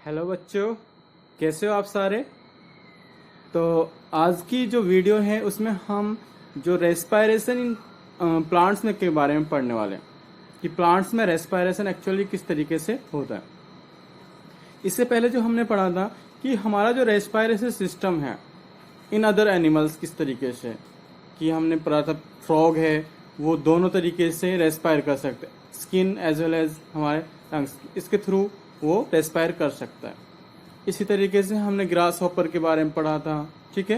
Hello बच्चों, कैसे हो आप सारे। तो आज की जो वीडियो है उसमें हम जो रेस्पायरेशन इन प्लांट्स में के बारे में पढ़ने वाले हैं कि प्लांट्स में रेस्पायरेशन एक्चुअली किस तरीके से होता है। इससे पहले जो हमने पढ़ा था कि हमारा जो रेस्पायरेशन सिस्टम है इन अदर एनिमल्स किस तरीके से, कि हमने पढ़ा था फ्रॉग है वो दोनों तरीके से रेस्पायर कर सकते हैं, स्किन एज वेल एज हमारे लंग्स, इसके थ्रू वो रेस्पायर कर सकता है। इसी तरीके से हमने ग्रास हॉपर के बारे में पढ़ा था, ठीक है,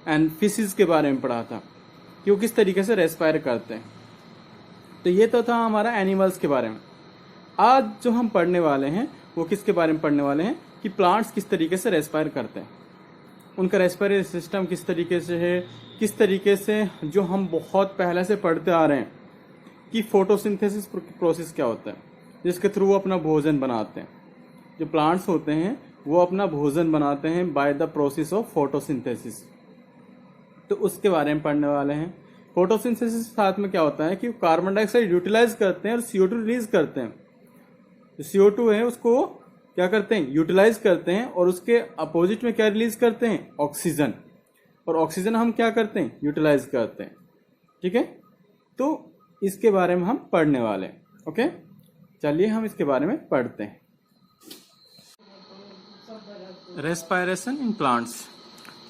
एंड फिशेस के बारे में पढ़ा था कि वो किस तरीके से रेस्पायर करते हैं। तो ये तो था हमारा एनिमल्स के बारे में। आज जो हम पढ़ने वाले हैं वो किसके बारे में पढ़ने वाले हैं कि प्लांट्स किस तरीके से रेस्पायर करते हैं, उनका रेस्पायरेटरी सिस्टम किस तरीके से है, किस तरीके से जो हम बहुत पहले से पढ़ते आ रहे हैं कि फोटोसिंथेसिस प्रोसेस क्या होता है, जिसके थ्रू वो अपना भोजन बनाते हैं। जो प्लांट्स होते हैं वो अपना भोजन बनाते हैं by the process of photosynthesis. तो उसके बारे में पढ़ने वाले हैं। फोटोसिंथेसिस साथ में क्या होता है कि कार्बन डाइऑक्साइड यूटिलाइज करते हैं और CO2 रिलीज करते हैं। जो CO2 है उसको क्या करते हैं, यूटिलाइज करते हैं, और उसके अपोजिट में क्या रिलीज करते हैं, ऑक्सीजन। और ऑक्सीजन हम क्या करते हैं, यूटिलाइज करते हैं। ठीक है, तो इसके बारे में हम पढ़ने वाले हैं। ओके, चलिए हम इसके बारे में पढ़ते हैं। Respiration in plants.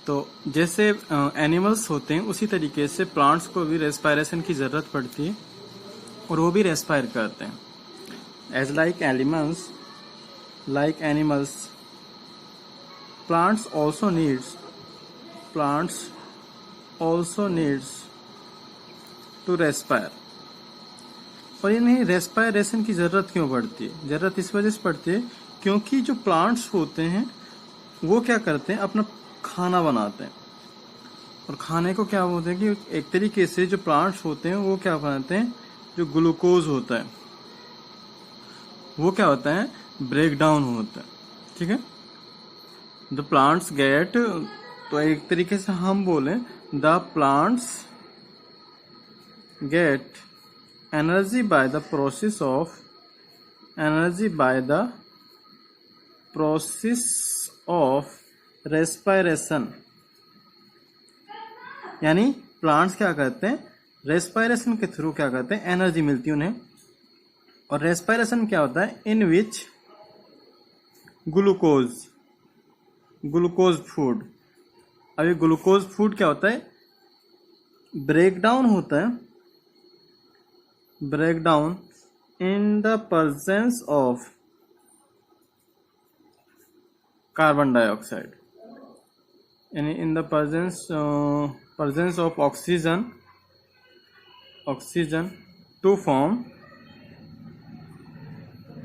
तो जैसे एनिमल्स होते हैं उसी तरीके से प्लांट्स को भी रेस्पायरेशन की ज़रूरत पड़ती है और वो भी रेस्पायर करते हैं। As like animals plants also needs to respire. और इन्हें रेस्पायरेशन की ज़रूरत क्यों पड़ती है? ज़रूरत इस वजह से पड़ती है क्योंकि जो प्लांट्स होते हैं वो क्या करते हैं, अपना खाना बनाते हैं। और खाने को क्या बोलते हैं कि एक तरीके से जो प्लांट्स होते हैं वो क्या बनाते हैं, जो ग्लूकोज होता है वो क्या होता है, ब्रेक डाउन होता है। ठीक है, द प्लांट्स गेट, तो एक तरीके से हम बोलें the plants get energy by the process of respiration. यानी प्लांट्स क्या करते हैं, रेस्पायरेशन के थ्रू क्या करते हैं, एनर्जी मिलती है उन्हें। और रेस्पायरेशन क्या होता है, इन विच ग्लूकोज फूड। अभी ग्लूकोज फूड क्या होता है, ब्रेकडाउन होता है, breakdown in the presence of carbon dioxide, यानी in the presence of oxygen to form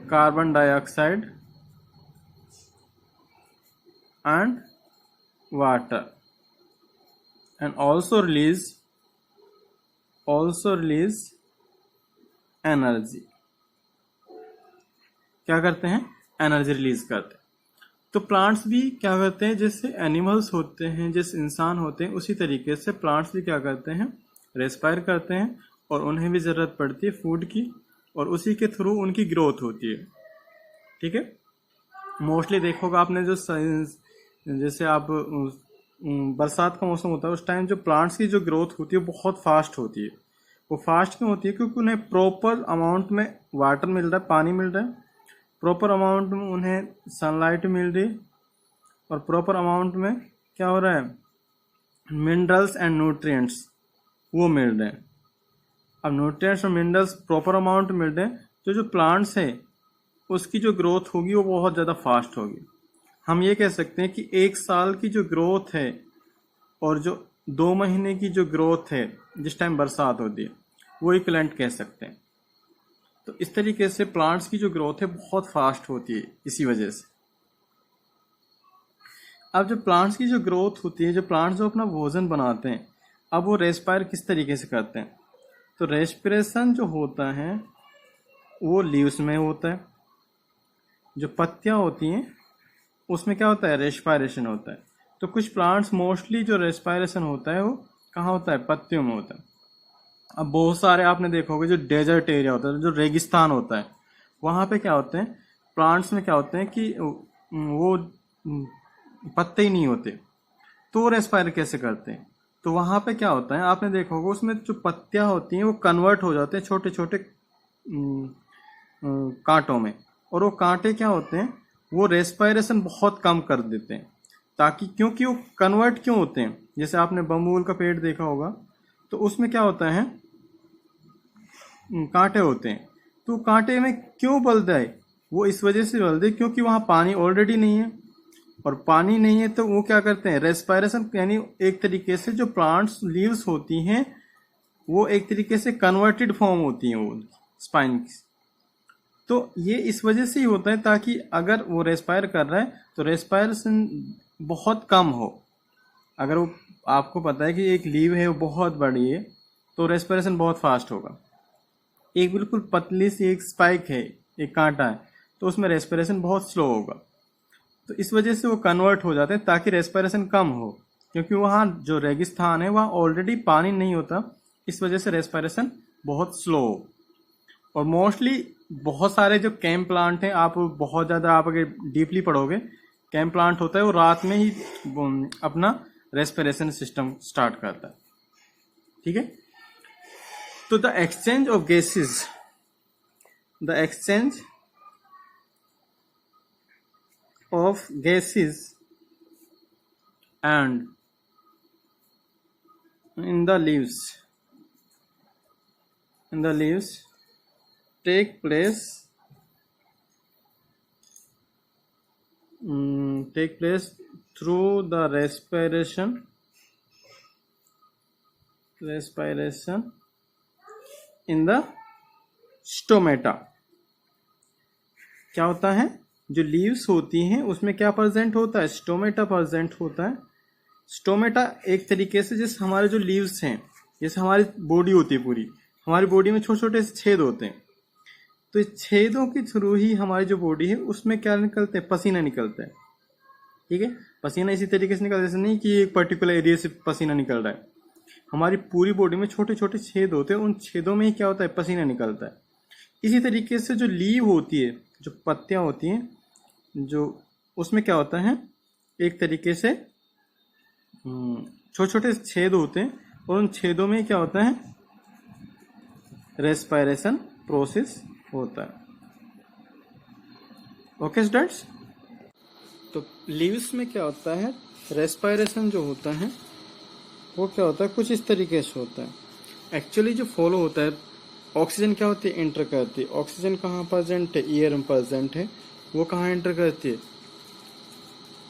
carbon dioxide and water, and also release energy। क्या करते हैं, एनर्जी रिलीज करते हैं। तो प्लांट्स भी क्या करते हैं, जैसे एनिमल्स होते हैं, जैसे इंसान होते हैं, उसी तरीके से प्लांट्स भी क्या करते हैं, रेस्पायर करते हैं। और उन्हें भी ज़रूरत पड़ती है फूड की, और उसी के थ्रू उनकी ग्रोथ होती है। ठीक है, मोस्टली देखोगे आपने जो जैसे आप बरसात का मौसम होता है उस टाइम जो प्लांट्स की जो ग्रोथ होती है बहुत फास्ट होती है। वो फास्ट क्यों होती है, क्योंकि उन्हें प्रॉपर अमाउंट में वाटर मिल रहा है, पानी मिल रहा है, प्रॉपर अमाउंट में उन्हें सनलाइट मिल रही, और प्रॉपर अमाउंट में क्या हो रहा है, मिनरल्स एंड न्यूट्रिएंट्स वो मिल रहे हैं। अब न्यूट्रिएंट्स और मिनरल्स प्रॉपर अमाउंट मिल रहे हैं तो जो प्लांट्स है उसकी जो ग्रोथ होगी वो बहुत ज़्यादा फास्ट होगी। हम ये कह सकते हैं कि 1 साल की जो ग्रोथ है और जो 2 महीने की जो ग्रोथ है जिस टाइम बरसात होती है वो इक्विवेलेंट कह सकते हैं। तो इस तरीके से प्लांट्स की जो ग्रोथ है बहुत फास्ट होती है इसी वजह से। अब जो प्लांट्स की जो ग्रोथ होती है, जो प्लांट्स जो अपना भोजन बनाते हैं, अब वो रेस्पायर किस तरीके से करते हैं। तो रेस्पिरेशन जो होता है वो लीव्स में होता है, जो पत्तियां होती हैं उसमें क्या होता है, रेस्पायरेशन होता है। तो कुछ प्लांट्स मोस्टली जो रेस्पायरेशन होता है वो कहाँ होता है, पत्तियों में होता है। अब बहुत सारे आपने देखोगे जो डेजर्ट एरिया होता है, जो रेगिस्तान होता है, वहाँ पे क्या होते हैं, प्लांट्स में क्या होते हैं कि वो पत्ते ही नहीं होते, तो वो रेस्पायर कैसे करते हैं? तो वहां पे क्या होता है, आपने देखा होगा उसमें जो पत्तियां होती हैं वो कन्वर्ट हो जाते हैं छोटे छोटे कांटों में, और वो कांटे क्या होते हैं, वो रेस्पायरेशन बहुत कम कर देते हैं। ताकि क्योंकि वो कन्वर्ट क्यों होते हैं, जैसे आपने बम्बूल का पेड़ देखा होगा, तो उसमें क्या होता है, कांटे होते हैं। तो कांटे में क्यों बलता है, वो इस वजह से बलते हैं क्योंकि वहां पानी ऑलरेडी नहीं है, और पानी नहीं है तो वो क्या करते हैं, रेस्पायरेशन, यानी एक तरीके से जो प्लांट्स लीव्स होती हैं वो एक तरीके से कन्वर्टेड फॉर्म होती हैं वो स्पाइन की। तो ये इस वजह से ही होता है ताकि अगर वो रेस्पायर कर रहा है तो रेस्पायरेशन बहुत कम हो। अगर वो, आपको पता है कि एक लीव है वो बहुत बड़ी है तो रेस्पिरेशन बहुत फास्ट होगा। एक बिल्कुल पतली सी एक स्पाइक है, एक कांटा है, तो उसमें रेस्पिरेशन बहुत स्लो होगा। तो इस वजह से वो कन्वर्ट हो जाते हैं ताकि रेस्पिरेशन कम हो, क्योंकि वहाँ जो रेगिस्तान है वहाँ ऑलरेडी पानी नहीं होता, इस वजह से रेस्पिरेशन बहुत स्लो हो। और मोस्टली बहुत सारे जो कैम प्लांट हैं, आप बहुत ज़्यादा आप अगर डीपली पढ़ोगे, कैम प्लांट होता है वो रात में ही अपना रेस्पिरेशन सिस्टम स्टार्ट करता है। ठीक है, तो the exchange of gases, the exchange of gases and in the leaves take place through the respiration in the stomata। क्या होता है, जो लीव्स होती हैं उसमें क्या प्रेजेंट होता है, स्टोमेटा प्रेजेंट होता है। स्टोमेटा एक तरीके से जैसे हमारे जो लीव्स हैं, जैसे हमारी बॉडी होती है पूरी, हमारी बॉडी में छोटे छोटे छेद होते हैं, तो इस छेदों के थ्रू ही हमारी जो बॉडी है उसमें क्या निकलते हैं, पसीना निकलता है। ठीक है, पसीना इसी तरीके से निकलता है, जैसे नहीं कि एक पर्टिकुलर एरिया से पसीना निकल रहा है, हमारी पूरी बॉडी में छोटे छोटे छेद होते हैं, उन छेदों में ही क्या होता है, पसीना निकलता है। इसी तरीके से जो लीव होती है, जो पत्तियां होती हैं, जो उसमें क्या होता है, एक तरीके से छोटे छोटे छेद होते हैं, और उन छेदों में क्या होता है, रेस्पिरेशन प्रोसेस होता है। ओके स्टूडेंट्स, तो लीव्स में क्या होता है, रेस्पिरेशन जो होता है वो क्या होता है, कुछ इस तरीके से होता है। एक्चुअली जो फॉलो होता है, ऑक्सीजन क्या होती है, एंटर करती है। ऑक्सीजन कहाँ प्रेजेंट है, ईयर में प्रेजेंट है, वो कहाँ एंटर करती है,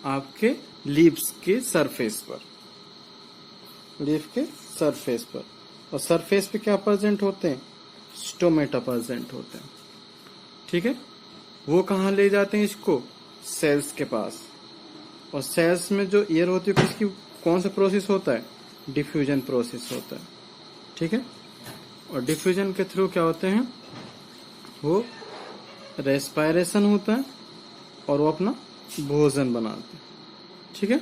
आपके लीव्स के सरफेस पर, लीफ के सरफेस पर। और सरफेस पे क्या प्रेजेंट होते हैं, स्टोमेटा प्रेजेंट होते हैं। ठीक है, वो कहाँ ले जाते हैं इसको, सेल्स के पास। और सेल्स में जो एयर होती है किसकी, कौन सा प्रोसेस होता है, डिफ्यूजन प्रोसेस होता है। ठीक है, और डिफ्यूजन के थ्रू क्या होते हैं, वो रेस्पिरेशन होता है और वो अपना भोजन बनाते हैं। ठीक है,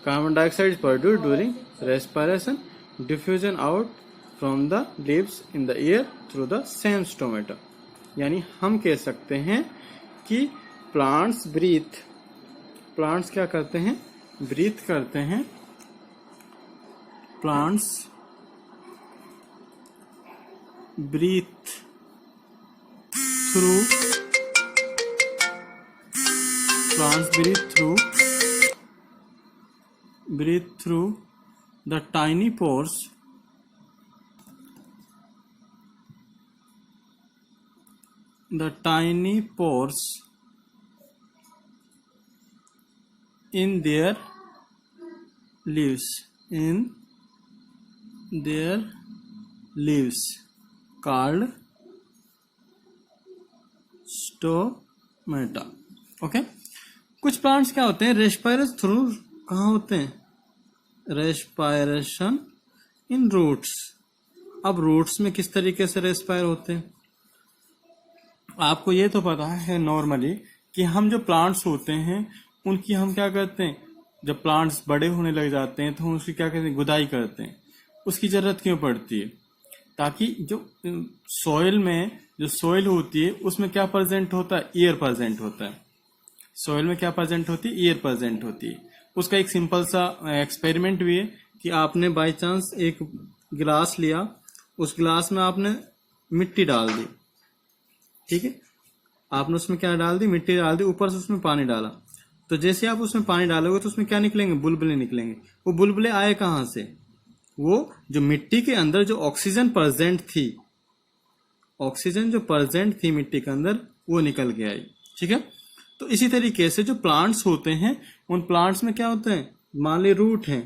carbon dioxide produced during respiration, diffusion out from the leaves in the air through the same stomata। यानी हम कह सकते हैं कि प्लांट्स क्या करते हैं, ब्रीथ करते हैं। Plants breathe through the tiny pores in their leaves called stomata। Okay, कुछ प्लांट्स क्या होते हैं, रेस्पिरेशन थ्रू कहाँ होते हैं, रेस्पिरेशन इन रूट्स। अब रूट्स में किस तरीके से रेस्पायर होते हैं, आपको ये तो पता है नॉर्मली कि हम जो प्लांट्स होते हैं उनकी हम क्या करते हैं, जब प्लांट्स बड़े होने लग जाते हैं तो हम उसकी क्या करते हैं, गुदाई करते हैं। उसकी जरूरत क्यों पड़ती है, ताकि जो सॉइल में जो सॉइल होती है उसमें क्या प्रेजेंट होता है, एयर प्रेजेंट होता है। सॉइल में क्या प्रेजेंट होती है, एयर प्रेजेंट होती है। उसका एक सिंपल सा एक्सपेरिमेंट भी है कि आपने बाय चांस एक गिलास लिया, उस गिलास में आपने मिट्टी डाल दी, ठीक है, आपने उसमें क्या डाल दी, मिट्टी डाल दी, ऊपर से उसमें पानी डाला। तो जैसे आप उसमें पानी डालोगे तो उसमें क्या निकलेंगे, बुलबुले निकलेंगे। वो बुलबुले आए कहाँ से, वो जो मिट्टी के अंदर जो ऑक्सीजन प्रेजेंट थी, ऑक्सीजन जो प्रेजेंट थी मिट्टी के अंदर, वो निकल के आई, ठीक है। तो इसी तरीके से जो प्लांट्स होते हैं, उन प्लांट्स में क्या होता है, मान ली रूट है,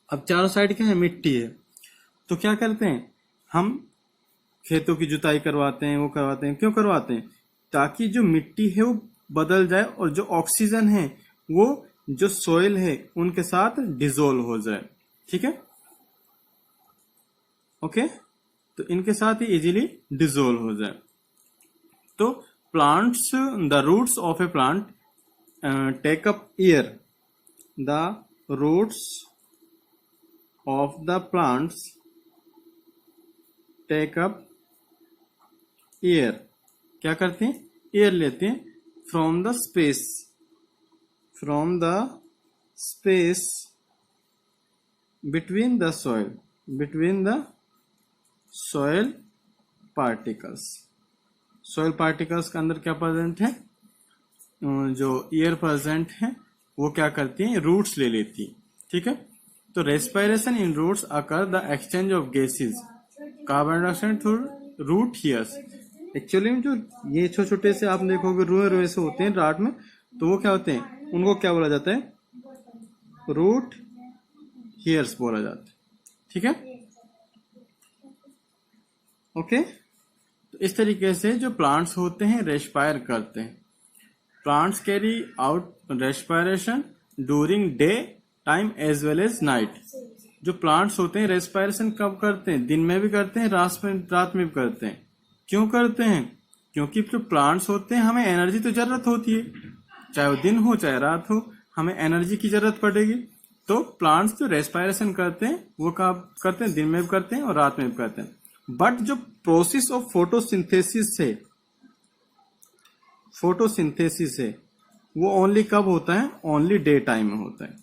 अब चारों साइड क्या है, मिट्टी है। तो क्या करते हैं, हम खेतों की जुताई करवाते हैं, वो करवाते हैं, क्यों करवाते हैं, ताकि जो मिट्टी है वो बदल जाए और जो ऑक्सीजन है वो जो सॉइल है उनके साथ डिसोल्व हो जाए, ठीक है, ओके। तो इनके साथ ही इजीली डिसोल्व हो जाए। तो plants, the roots of a plant take up air, the roots of the plants take up air, क्या करते हैं, एयर लेते हैं from the space, from the space between the soil, between the soil particles. Soil particles के अंदर क्या present है, जो एयर प्रेजेंट है वो क्या करती है, रूट्स ले लेती है, ठीक है। तो respiration in roots occur the exchange of gases, carbon dioxide through root hairs. Actually में जो ये छोटे छोटे से आप देखोगे रुए रुए से होते हैं राट में, तो वो क्या होते हैं, उनको क्या बोला जाता है, रूट हियर्स बोला जाता है, ठीक है, ओके। तो इस तरीके से जो प्लांट्स होते हैं रेस्पायर करते हैं। Plants carry out respiration during day time as well as night. जो प्लांट्स होते हैं रेस्पायरेशन कब करते हैं, दिन में भी करते हैं, रात में भी करते हैं। क्यों करते हैं, क्योंकि जो प्लांट्स होते हैं हमें एनर्जी तो जरूरत होती है, चाहे वो दिन हो चाहे रात हो, हमें एनर्जी की जरूरत पड़ेगी। तो प्लांट्स जो रेस्पायरेशन करते हैं वो कब करते हैं, दिन में भी करते हैं और रात में भी करते हैं। बट जो प्रोसेस ऑफ फोटोसिंथेसिस है, फोटोसिंथेसिस है, वो ओनली कब होता है, ओनली डे टाइम में होता है।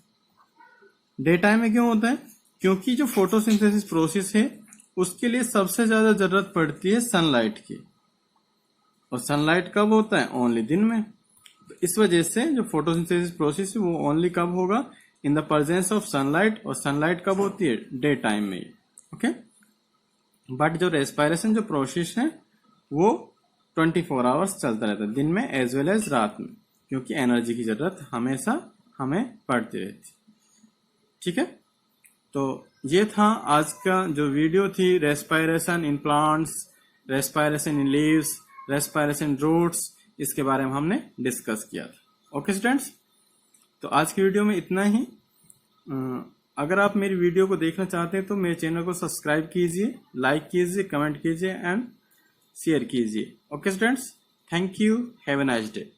डे टाइम में क्यों होता है, क्योंकि जो फोटोसिंथेसिस प्रोसेस है उसके लिए सबसे ज्यादा जरूरत पड़ती है सनलाइट की, और सनलाइट कब होता है, ओनली दिन में। तो इस वजह से जो फोटोसिंथेसिस प्रोसेस है वो ओनली कब होगा, इन द प्रेजेंस ऑफ सनलाइट, और सनलाइट कब होती है, डे टाइम में, ओके। बट जो रेस्पायरेशन जो प्रोसेस है वो 24 आवर्स चलता रहता है, दिन में एज वेल एज रात में, क्योंकि एनर्जी की जरूरत हमेशा हमें पड़ती रहती, ठीक है। तो ये था आज का जो वीडियो थी, respiration in plants, respiration in leaves, respiration in roots, इसके बारे में हमने डिस्कस किया था, ओके स्टूडेंट्स। तो आज की वीडियो में इतना ही। अगर आप मेरी वीडियो को देखना चाहते हैं तो मेरे चैनल को सब्सक्राइब कीजिए, लाइक कीजिए, कमेंट कीजिए एंड शेयर कीजिए, okay students. Thank you, have a nice day.